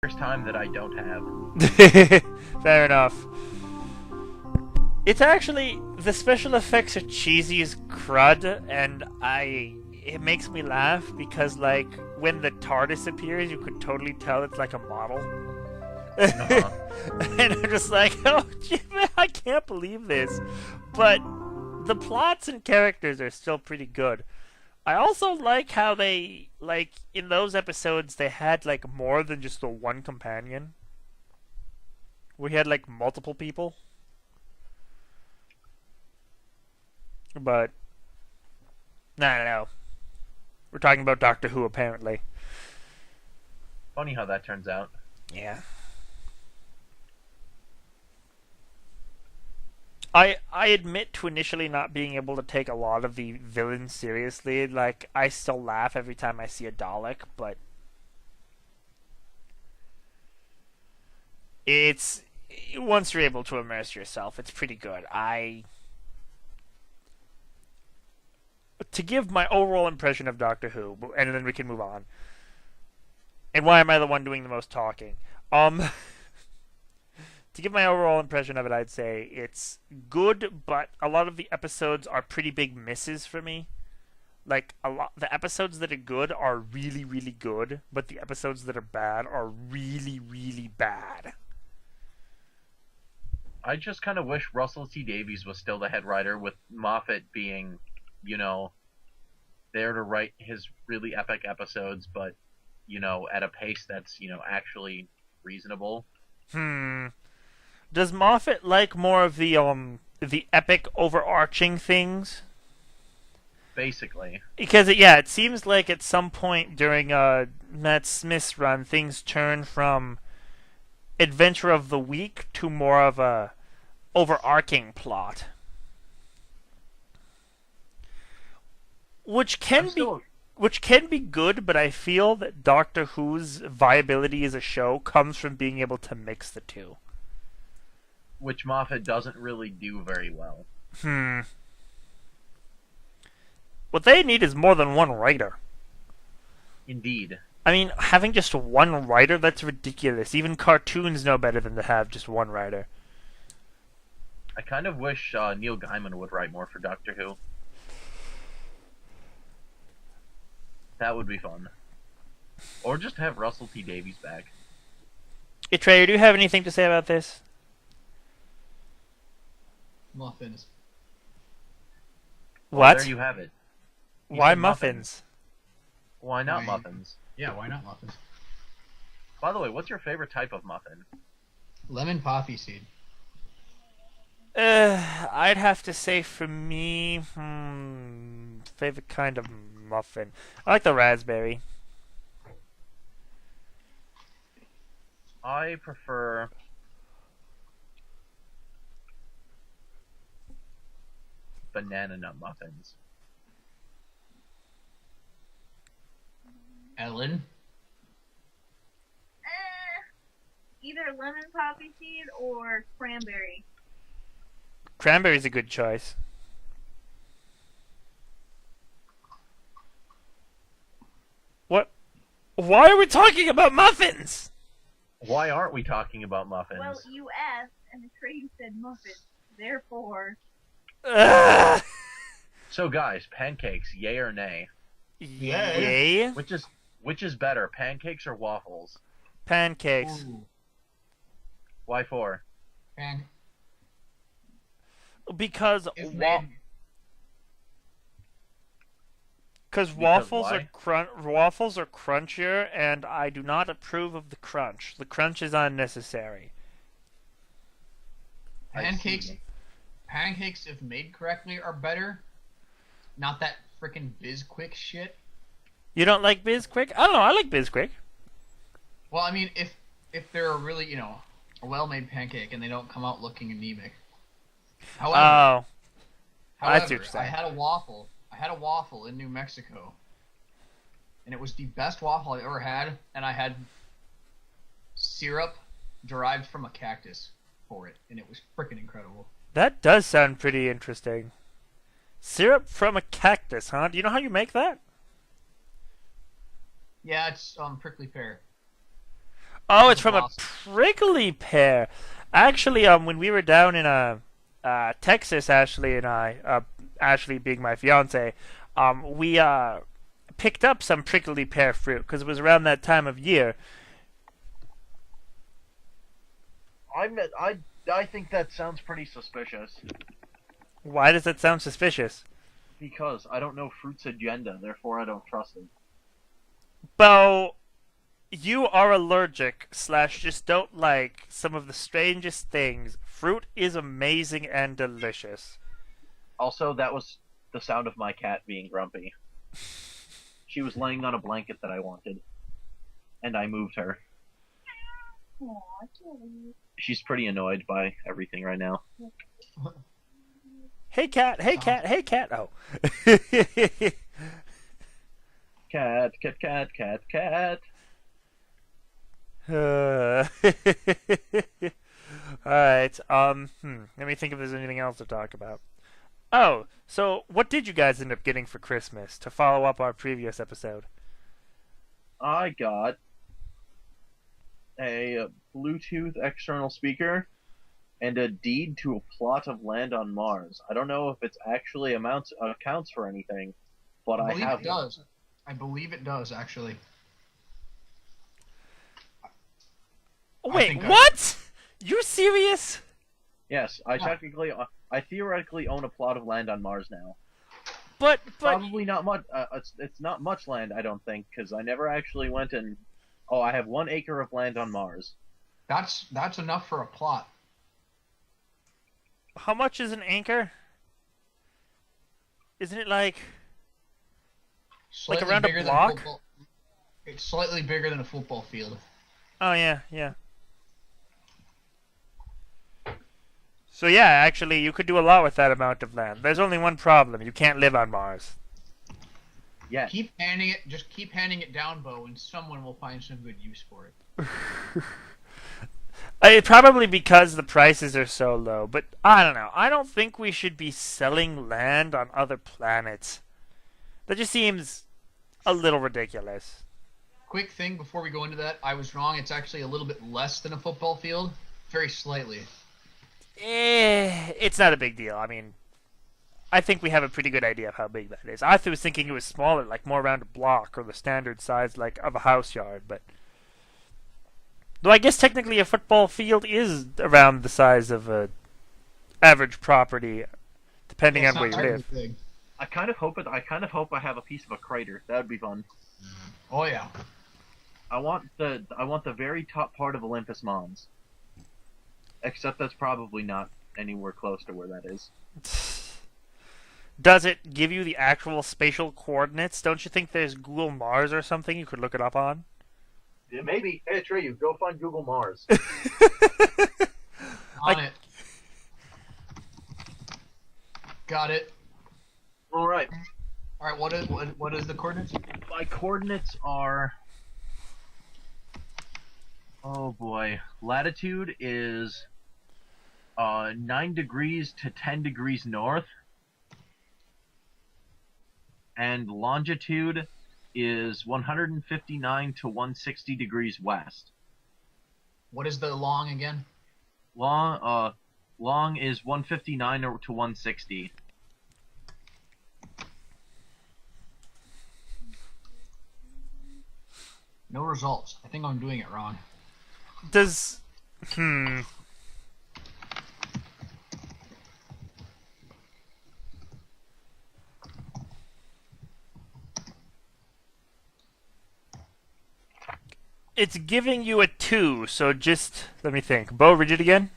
First time that I don't have. Fair enough. It's actually the special effects are cheesy as crud, and it makes me laugh because like when the TARDIS appears, you could totally tell it's like a model. Uh-huh. And I'm just like, oh, Jimmy, I can't believe this. But the plots and characters are still pretty good. I also like how they, like, in those episodes, they had, like, more than just the one companion. We had, like, multiple people. But, no. We're talking about Doctor Who, apparently. Funny how that turns out. Yeah. I admit to initially not being able to take a lot of the villains seriously. Like, I still laugh every time I see a Dalek, but it's once you're able to immerse yourself, it's pretty good. To give my overall impression of Doctor Who, and then we can move on. And why am I the one doing the most talking? To give my overall impression of it, I'd say it's good, but a lot of the episodes are pretty big misses for me. Like the episodes that are good are really, really good, but the episodes that are bad are really, really bad. I just kind of wish Russell T Davies was still the head writer, with Moffat being, there to write his really epic episodes, but, at a pace that's, actually reasonable. Does Moffat like more of the epic overarching things? Basically. Because it seems like at some point during Matt Smith's run, things turn from adventure of the week to more of a overarching plot, which can be good. But I feel that Doctor Who's viability as a show comes from being able to mix the two, which Moffat doesn't really do very well. What they need is more than one writer. Indeed. I mean, having just one writer, that's ridiculous. Even cartoons know better than to have just one writer. I kind of wish Neil Gaiman would write more for Doctor Who. That would be fun. Or just have Russell T Davies back. Hey, Trey, do you have anything to say about this? Muffins. Well, What? there you have it. You Why said muffins? Why not muffins? Yeah, why not muffins? By the way, what's your favorite type of muffin? Lemon poppy seed. I'd have to say for me, favorite kind of muffin. I like the raspberry. I prefer banana nut muffins. Ellen? Either lemon poppy seed or cranberry. Cranberry's a good choice. What? Why are we talking about muffins? Why aren't we talking about muffins? Well, you asked, and the train said muffins. Therefore... Ugh. So guys, pancakes, yay or nay? Yay? Which is better, pancakes or waffles? Pancakes. Ooh. Why for? And Because if made... waffles why? waffles are crunchier, and I do not approve of the crunch. The crunch is unnecessary. Pancakes, if made correctly, are better. Not that frickin' Bizquick shit. You don't like Bizquick? I don't know. I like Bizquick. Well, I mean, if they're a really, a well-made pancake and they don't come out looking anemic. However, Oh, I see what you're saying. I had a waffle in New Mexico, and it was the best waffle I ever had. And I had syrup derived from a cactus for it, and it was frickin' incredible. That does sound pretty interesting. Syrup from a cactus, huh? Do you know how you make that? Yeah, it's prickly pear. Oh, It's it's a from a blossom. prickly pear. Actually, when we were down in Texas, Ashley and I, Ashley being my fiance, we picked up some prickly pear fruit because it was around that time of year. I think that sounds pretty suspicious Why does that sound suspicious? because I don't know fruit's agenda, therefore I don't trust it. Bo, you are allergic slash just don't like some of the strangest things. Fruit is amazing and delicious. Also, that was the sound of my cat being grumpy. She was laying on a blanket that I wanted, and I moved her. Aw, Kitty. She's pretty annoyed by everything right now. Hey cat, hey cat, hey cat. Oh. Cat, cat, cat, cat, cat. Alright, let me think if there's anything else to talk about. Oh, so what did you guys end up getting for Christmas to follow up our previous episode? I got a Bluetooth external speaker and a deed to a plot of land on Mars. I don't know if it's actually accounts for anything, but I I believe have it does. I believe it does, actually. Wait, think what? You serious? Yes, I theoretically own a plot of land on Mars now. But Probably not much. It's not much land, I don't think, because I never actually went and. Oh, I have 1 acre of land on Mars. That's enough for a plot. how much is an anchor? Isn't it like Slightly around a bigger block? Than a football. It's slightly bigger than a football field. Oh yeah, yeah. So yeah, actually you could do a lot with that amount of land. There's only one problem. You can't live on Mars. Yes. Just keep handing it down, Bo, and someone will find some good use for it. Probably because the prices are so low, but I don't know. I don't think we should be selling land on other planets. That just seems a little ridiculous. Quick thing before we go into that, I was wrong. It's actually a little bit less than a football field. Very slightly. It's not a big deal. I mean, I think we have a pretty good idea of how big that is. I was thinking it was smaller, like more around a block or the standard size, like of a house yard. But though I guess technically a football field is around the size of a average property, depending on where you live. Big. I kind of hope I have a piece of a crater. That would be fun. Oh yeah. I want the very top part of Olympus Mons. Except that's probably not anywhere close to where that is. Does it give you the actual spatial coordinates? Don't you think there's Google Mars or something you could look it up on? Yeah, maybe. Hey, Atreyu, go find Google Mars. On it. Got it. All right. All right. What is the coordinates? My coordinates are. Oh boy, latitude is 9 degrees to 10 degrees north, and longitude is 159 to 160 degrees west. What is the long again? Long is 159 to 160. No results. I think I'm doing it wrong. Does it's giving you a 2, so just let me think. Bo, read it again.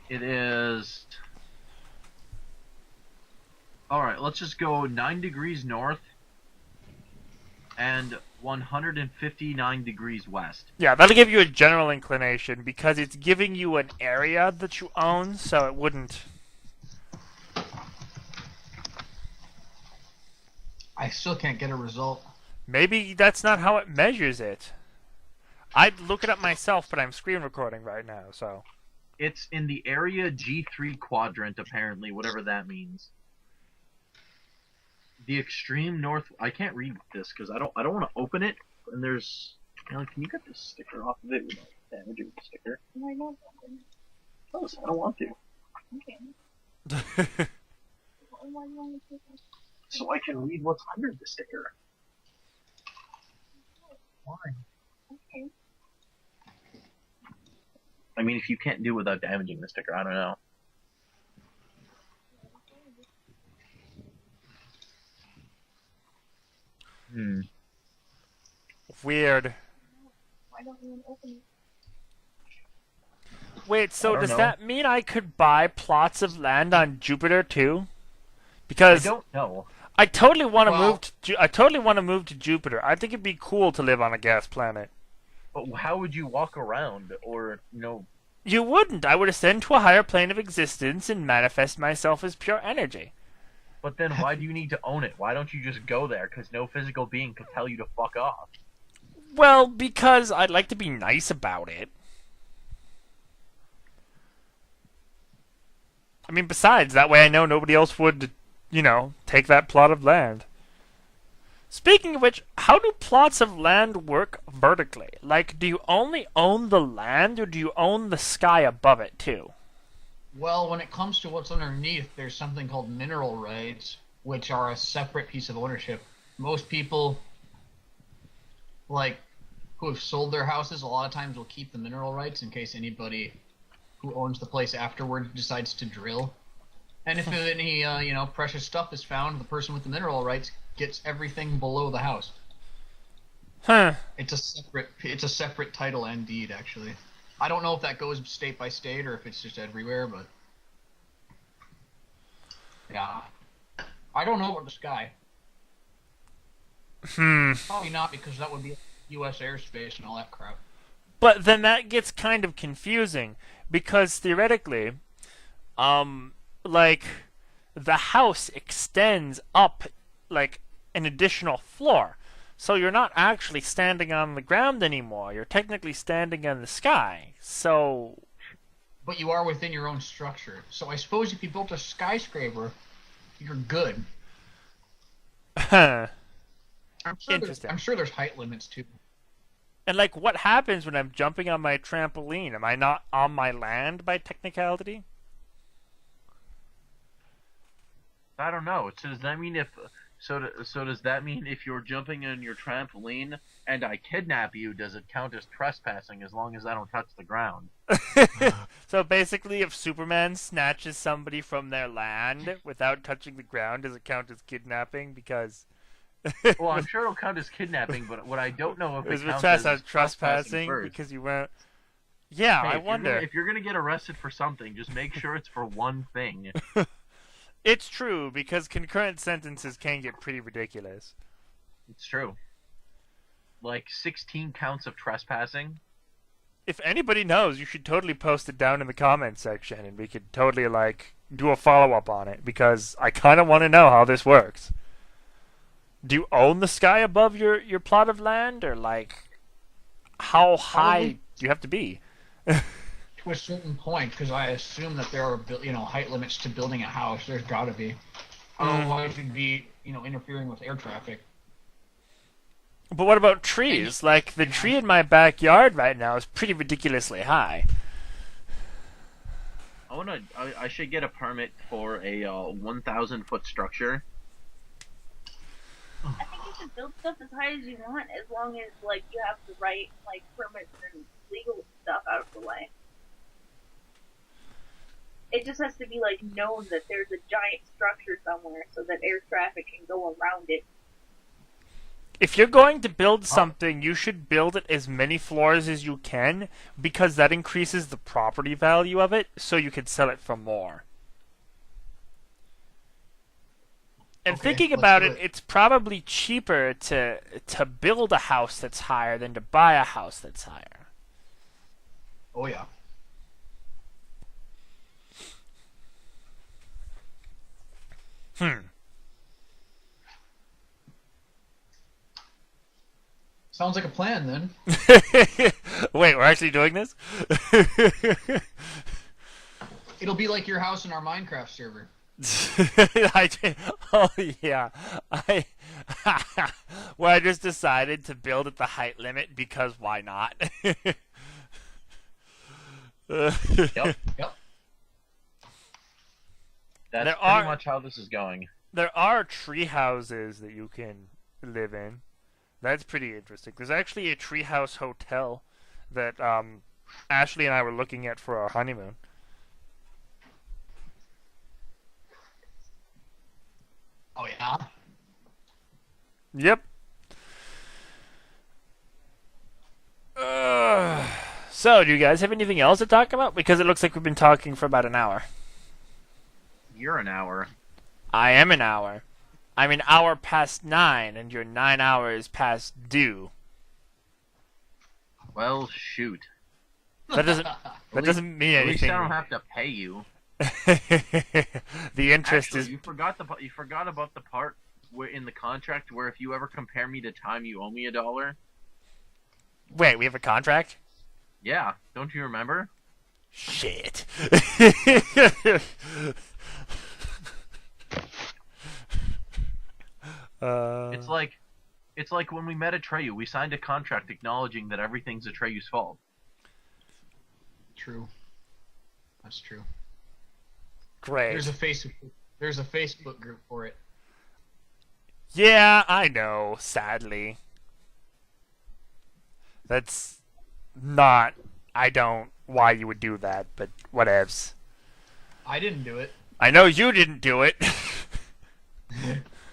It is. Alright, let's just go 9 degrees north and 159 degrees west. Yeah, that'll give you a general inclination because it's giving you an area that you own, so it wouldn't. I still can't get a result. Maybe that's not how it measures it. I'd look it up myself, but I'm screen recording right now, so. It's in the area G3 quadrant, apparently, whatever that means. The extreme north. I can't read this because I don't want to open it. And there's. Can you get this sticker off of it without damaging the sticker? Why not? Oh, I don't want to. Okay. Why do you want to take this? So I can read what's under the sticker. Why? Okay. I mean, if you can't do it without damaging the sticker, I don't know. Weird. Why don't you want to open it? Wait, so I don't does know. that mean I could buy plots of land on Jupiter too? I Because don't know. I totally want to Well- move to I totally want to move to Jupiter. I think it'd be cool to live on a gas planet. But how would you walk around? Or, You wouldn't. I would ascend to a higher plane of existence and manifest myself as pure energy. but then why do you need to own it? Why don't you just go there? Because no physical being could tell you to fuck off. Well, because I'd like to be nice about it. I mean, besides, that way I know nobody else would, take that plot of land. Speaking of which, how do plots of land work vertically? Like, do you only own the land, or do you own the sky above it, too? Well, when it comes to what's underneath, there's something called mineral rights, which are a separate piece of ownership. Most people, who have sold their houses, a lot of times will keep the mineral rights in case anybody who owns the place afterward decides to drill. And if any, precious stuff is found, the person with the mineral rights gets everything below the house. Huh. It's a separate title and deed, actually. I don't know if that goes state by state or if it's just everywhere, but yeah. I don't know about the sky. Probably not, because that would be U.S. airspace and all that crap. But then that gets kind of confusing, because theoretically, the house extends up, an additional floor. So you're not actually standing on the ground anymore. You're technically standing in the sky. So... But you are within your own structure. So I suppose if you built a skyscraper, you're good. Huh. I'm sure there's height limits, too. And, what happens when I'm jumping on my trampoline? Am I not on my land by technicality? I don't know. So does that mean if... So does that mean if you're jumping on your trampoline and I kidnap you, does it count as trespassing as long as I don't touch the ground? So basically, if Superman snatches somebody from their land without touching the ground, does it count as kidnapping? Because... Well, I'm sure it'll count as kidnapping, but what I don't know if Is it it counts as as trespassing first. because you went... Yeah, Hey, I wonder. If you're gonna get arrested for something, just make sure it's for one thing. It's true, because concurrent sentences can get pretty ridiculous. It's true. 16 counts of trespassing. If anybody knows, you should totally post it down in the comments section, and we could totally, do a follow-up on it, because I kind of want to know how this works. Do you own the sky above your plot of land, or, how high do you have to be? To a certain point, because I assume that there are, height limits to building a house. There's got to be. Otherwise, you'd be, interfering with air traffic. But what about trees? The tree in my backyard right now is pretty ridiculously high. I should get a permit for a 1,000-foot structure. I think you can build stuff as high as you want, as long as you have the right permits and legal stuff out of the way. It just has to be known that there's a giant structure somewhere, so that air traffic can go around it. If you're going to build something, you should build it as many floors as you can, because that increases the property value of it, so you can sell it for more. And Okay, thinking let's about do it, it. it's probably cheaper to build a house that's higher than to buy a house that's higher. Oh, yeah. Sounds like a plan, then. Wait, we're actually doing this? It'll be like your house in our Minecraft server. Oh yeah, I well, I just decided to build at the height limit because why not? Yep. Yep. That's There pretty are much how this is going. there are tree houses that you can live in. That's pretty interesting. There's actually a treehouse hotel that Ashley and I were looking at for our honeymoon. Oh yeah. Yep. Uh, so, do you guys have anything else to talk about? Because it looks like we've been talking for about an hour. You're an hour. I am an hour. I'm an hour past 9, and you're 9 hours past due. Well, shoot. That doesn't mean At least anything. I don't have to pay you. The interest Actually, is. you forgot about the part where in the contract where if you ever compare me to time, you owe me $1. Wait, we have a contract? Yeah, don't you remember? Shit. It's like when we met Atreyu, we signed a contract acknowledging that everything's Atreyu's fault. True. That's true. Great. There's a Facebook group for it. Yeah, I know, sadly. That's not. I don't. Why you would do that, but whatevs. I didn't do it. I know you didn't do it.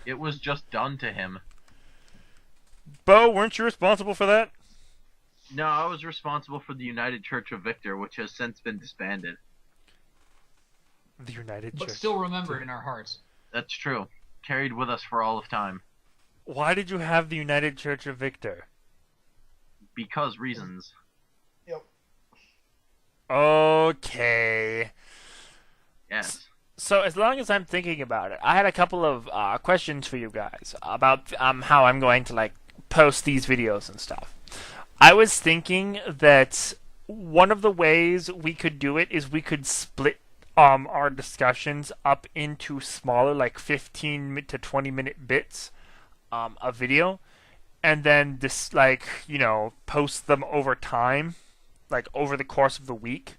It was just done to him. Bo, weren't you responsible for that? No, I was responsible for the United Church of Victor, which has since been disbanded. The United But Church. still remembered in our hearts. That's true. Carried with us for all of time. Why did you have the United Church of Victor? Because reasons. Yep. Okay. Yes. So as long as I'm thinking about it, I had a couple of questions for you guys about how I'm going to post these videos and stuff. I was thinking that one of the ways we could do it is we could split our discussions up into smaller, 15 to 20-minute bits of video, and then just post them over time, over the course of the week.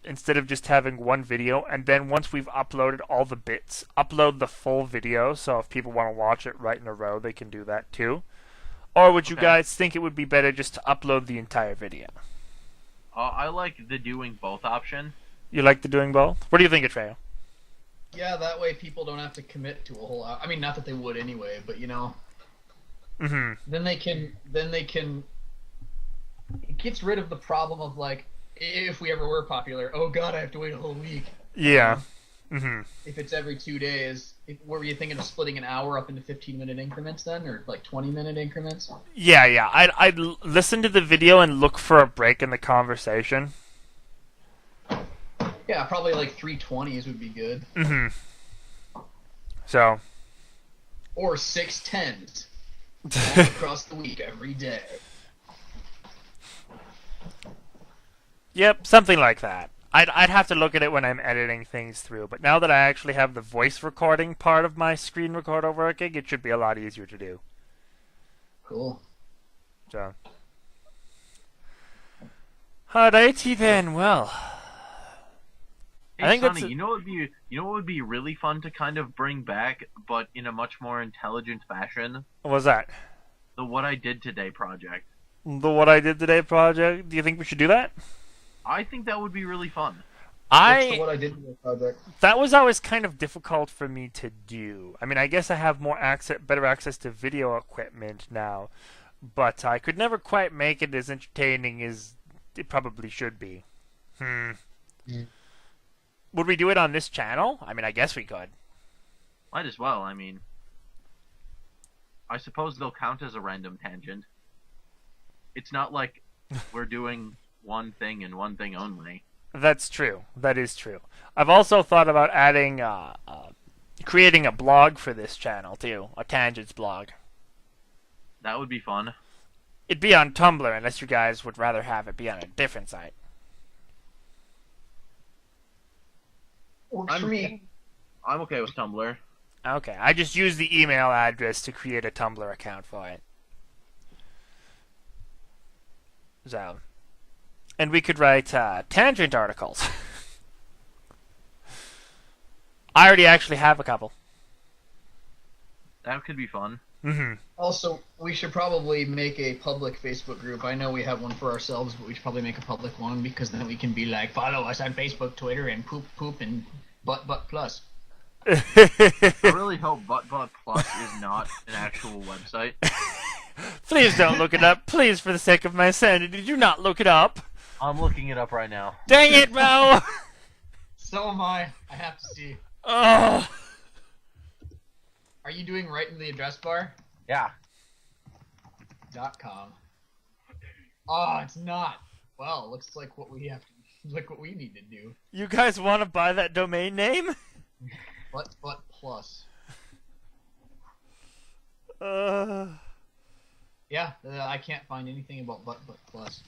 Instead of just having one video, and then once we've uploaded all the bits, upload the full video, so if people want to watch it right in a row, they can do that too. Or would you Okay. guys think it would be better just to upload the entire video? I like the doing both option. You like the doing both? What do you think, Atreyu? Yeah, that way people don't have to commit to a whole lot. I mean, not that they would anyway, but Mm-hmm. then they can. It gets rid of the problem of if we ever were popular. Oh God, I have to wait a whole week. Yeah. Mm-hmm. If it's every 2 days, were you thinking of splitting an hour up into 15-minute increments then, or 20-minute increments? Yeah. I'd listen to the video and look for a break in the conversation. Yeah, probably 320s would be good. Mm-hmm. So. Or 610s. All across the week, every day. Yep, something like that. I'd have to look at it when I'm editing things through, but now that I actually have the voice recording part of my screen recorder working, it should be a lot easier to do. Cool. So. Alrighty then, well. Hey, I think Sonny, that's you know what would be really fun to kind of bring back, but in a much more intelligent fashion? What was that? The What I Did Today project. The What I Did Today project? Do you think we should do that? I think that would be really fun. What's the What I Did Today project? That was always kind of difficult for me to do. I mean, I guess I have better access to video equipment now, but I could never quite make it as entertaining as it probably should be. Would we do it on this channel? I mean, I guess we could. Might as well, I mean. I suppose they'll count as a random tangent. It's not like we're doing one thing and one thing only. That's true. That is true. I've also thought about adding, creating a blog for this channel too, a tangents blog. That would be fun. It'd be on Tumblr unless you guys would rather have it be on a different site. Works for me. I'm okay with Tumblr. Okay, I just use the email address to create a Tumblr account for it. So, and we could write tangent articles. I already actually have a couple. That could be fun. Mm-hmm. Also, we should probably make a public Facebook group. I know we have one for ourselves, but we should probably make a public one because then we can be like, follow us on Facebook, Twitter, and poop and butt plus. I really hope Butt Plus is not an actual website. Please don't look it up. Please, for the sake of my sanity, do not look it up. I'm looking it up right now. Dang it, Mo! So am I. I have to see. Oh. Are you doing right in the address bar? Yeah. .com. Oh, it's not. Well, looks like what we have to, like what we need to do. You guys want to buy that domain name? Butt plus. Yeah, I can't find anything about butt plus.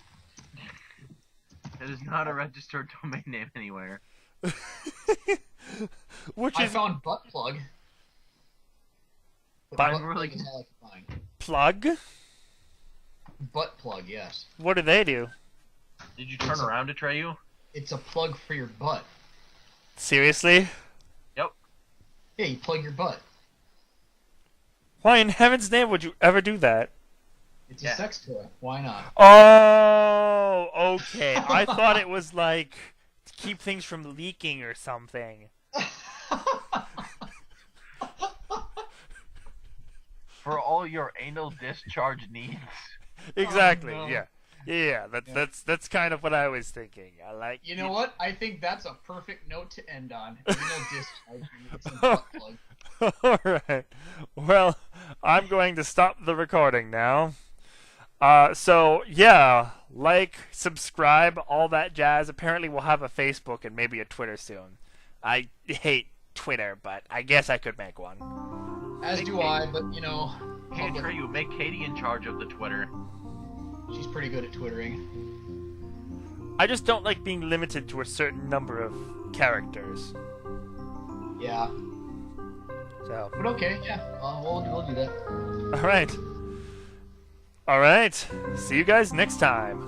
It is not a registered domain name anywhere. Which I is found butt plug. I'm Butt really- plug is all I can find. plug? Butt plug, yes. What do they do? Did you turn around to Treyu? It's a plug for your butt. Seriously? Yep. Yeah, you plug your butt. Why in heaven's name would you ever do that? It's Yeah. a sex toy. Why not? Oh, okay. I thought it was like to keep things from leaking or something. For all your anal discharge needs. Exactly. no. Yeah. Yeah. That's kind of what I was thinking. I like. You know what? I think that's a perfect note to end on. Discharge needs and butt plug. All right. Well, I'm going to stop the recording now. So yeah, like, subscribe, all that jazz. Apparently, we'll have a Facebook and maybe a Twitter soon. I hate Twitter, but I guess I could make one. As do I, but you know, Hey, Treyu, make Katie in charge of the Twitter. she's pretty good at twittering. I just don't like being limited to a certain number of characters. Yeah, So, but okay, yeah, we'll do that. all right. All right. See you guys next time.